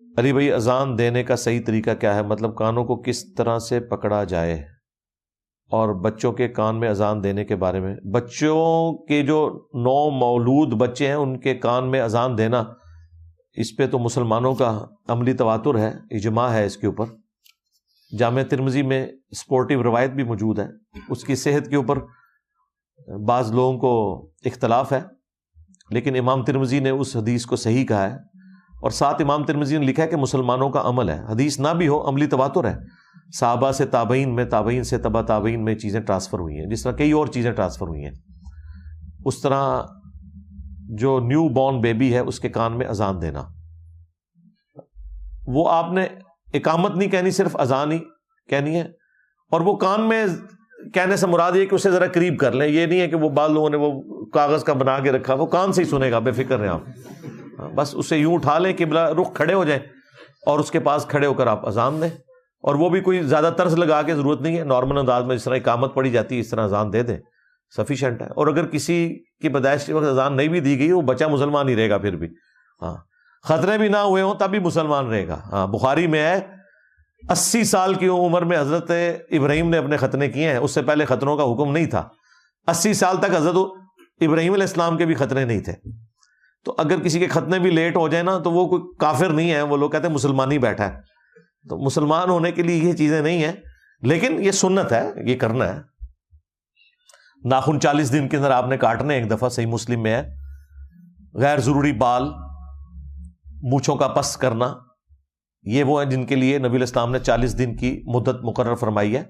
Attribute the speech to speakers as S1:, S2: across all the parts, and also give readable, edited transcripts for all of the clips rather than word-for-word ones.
S1: علی بھائی اذان دینے کا صحیح طریقہ کیا ہے؟ مطلب کانوں کو کس طرح سے پکڑا جائے؟ اور بچوں کے کان میں اذان دینے کے بارے میں، بچوں کے جو نو مولود بچے ہیں ان کے کان میں اذان دینا، اس پہ تو مسلمانوں کا عملی تواتر ہے، اجماع ہے اس کے اوپر۔ جامع ترمذی میں سپورٹیو روایت بھی موجود ہے، اس کی صحت کے اوپر بعض لوگوں کو اختلاف ہے، لیکن امام ترمذی نے اس حدیث کو صحیح کہا ہے، اور ساتھ امام ترمذی نے لکھا ہے کہ مسلمانوں کا عمل ہے، حدیث نہ بھی ہو عملی تواتر ہے، صحابہ سے تابعین میں، تابعین سے تبع تابعین میں چیزیں ٹرانسفر ہوئی ہیں، جس طرح کئی اور چیزیں ٹرانسفر ہوئی ہیں، اس طرح جو نیو بورن بیبی ہے اس کے کان میں اذان دینا، وہ آپ نے اقامت نہیں کہنی، صرف اذان ہی کہنی ہے، اور وہ کان میں کہنے سے مراد یہ کہ اسے ذرا قریب کر لیں، یہ نہیں ہے کہ وہ بعض لوگوں نے وہ کاغذ کا بنا کے رکھا، وہ کان سے ہی سنے گا، بے فکر رہیں آپ، بس اسے یوں اٹھا لیں کہ رخ کھڑے ہو جائیں اور اس کے پاس کھڑے ہو کر آپ اذان دیں، اور وہ بھی کوئی زیادہ طرز لگا کے ضرورت نہیں ہے، نارمل انداز میں جس طرح اقامت پڑھی جاتی ہے اس طرح اذان دے دیں، سفیشینٹ ہے۔ اور اگر کسی کی پیدائش کے وقت اذان نہیں بھی دی گئی، وہ بچہ مسلمان ہی رہے گا پھر بھی، ہاں خطرے بھی نہ ہوئے ہوں تب بھی مسلمان رہے گا۔ ہاں بخاری میں ہے 80 سال کی عمر میں حضرت ابراہیم نے اپنے ختنے کیے ہیں، اس سے پہلے ختنوں کا حکم نہیں تھا، 80 سال تک حضرت ابراہیم علیہ السلام کے بھی ختنے نہیں تھے، تو اگر کسی کے ختنے بھی لیٹ ہو جائے نا تو وہ کوئی کافر نہیں ہے، وہ لوگ کہتے ہیں مسلمان ہی بیٹھا ہے، تو مسلمان ہونے کے لیے یہ چیزیں نہیں ہیں، لیکن یہ سنت ہے، یہ کرنا ہے۔ ناخن 40 دن کے اندر آپ نے کاٹنے، ایک دفعہ صحیح مسلم میں ہے۔ غیر ضروری بال، مونچھوں کا پس کرنا، یہ وہ ہیں جن کے لیے نبی علیہ السلام نے 40 دن کی مدت مقرر فرمائی ہے،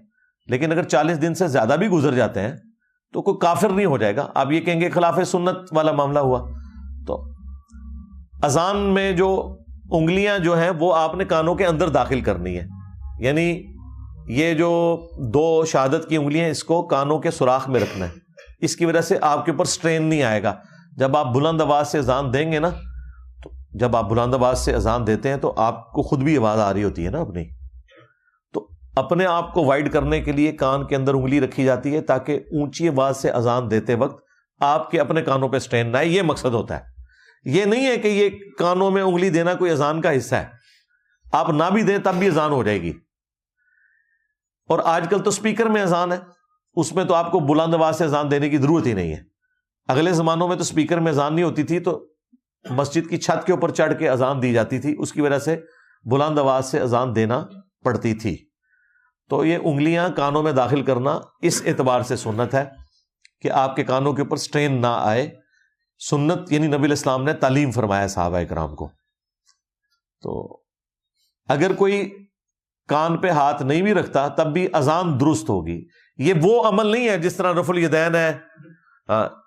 S1: لیکن اگر 40 دن سے زیادہ بھی گزر جاتے ہیں تو کوئی کافر نہیں ہو جائے گا۔ آپ یہ کہیں گے خلاف سنت والا معاملہ ہوا، تو اذان میں جو انگلیاں جو ہیں وہ آپ نے کانوں کے اندر داخل کرنی ہے، یعنی یہ جو 2 شہادت کی انگلیاں اس کو کانوں کے سوراخ میں رکھنا ہے، اس کی وجہ سے آپ کے اوپر سٹرین نہیں آئے گا۔ جب آپ بلند آواز سے اذان دیں گے نا، تو جب آپ بلند آواز سے اذان دیتے ہیں تو آپ کو خود بھی آواز آ رہی ہوتی ہے نا اپنی، تو اپنے آپ کو وائڈ کرنے کے لیے کان کے اندر انگلی رکھی جاتی ہے تاکہ اونچی آواز سے اذان دیتے وقت آپ کے اپنے کانوں پہ سٹرین نہ آئے، یہ مقصد ہوتا ہے۔ یہ نہیں ہے کہ یہ کانوں میں انگلی دینا کوئی اذان کا حصہ ہے، آپ نہ بھی دیں تب بھی اذان ہو جائے گی۔ اور آج کل تو سپیکر میں اذان ہے، اس میں تو آپ کو بلند آواز سے اذان دینے کی ضرورت ہی نہیں ہے۔ اگلے زمانوں میں تو سپیکر میں اذان نہیں ہوتی تھی، تو مسجد کی چھت کے اوپر چڑھ کے اذان دی جاتی تھی، اس کی وجہ سے بلند آواز سے اذان دینا پڑتی تھی۔ تو یہ انگلیاں کانوں میں داخل کرنا اس اعتبار سے سنت ہے کہ آپ کے کانوں کے اوپر سٹرین نہ آئے، سنت یعنی نبی علیہ السلام نے تعلیم فرمایا صحابہ کرام کو۔ تو اگر کوئی کان پہ ہاتھ نہیں بھی رکھتا تب بھی اذان درست ہوگی۔ یہ وہ عمل نہیں ہے جس طرح رفع الیدین ہے،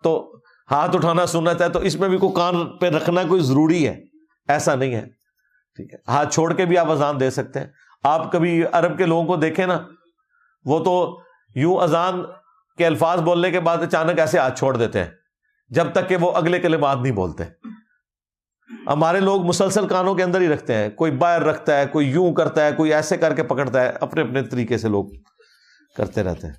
S1: تو ہاتھ اٹھانا سنت ہے تو اس میں بھی کوئی کان پہ رکھنا کوئی ضروری ہے، ایسا نہیں ہے، ٹھیک ہے۔ ہاتھ چھوڑ کے بھی آپ اذان دے سکتے ہیں۔ آپ کبھی عرب کے لوگوں کو دیکھیں نا، وہ تو یوں اذان کے الفاظ بولنے کے بعد اچانک ایسے ہاتھ چھوڑ دیتے ہیں جب تک کہ وہ اگلے کلمات نہیں بولتے۔ ہمارے لوگ مسلسل کانوں کے اندر ہی رکھتے ہیں، کوئی باہر رکھتا ہے، کوئی یوں کرتا ہے، کوئی ایسے کر کے پکڑتا ہے، اپنے اپنے طریقے سے لوگ کرتے رہتے ہیں۔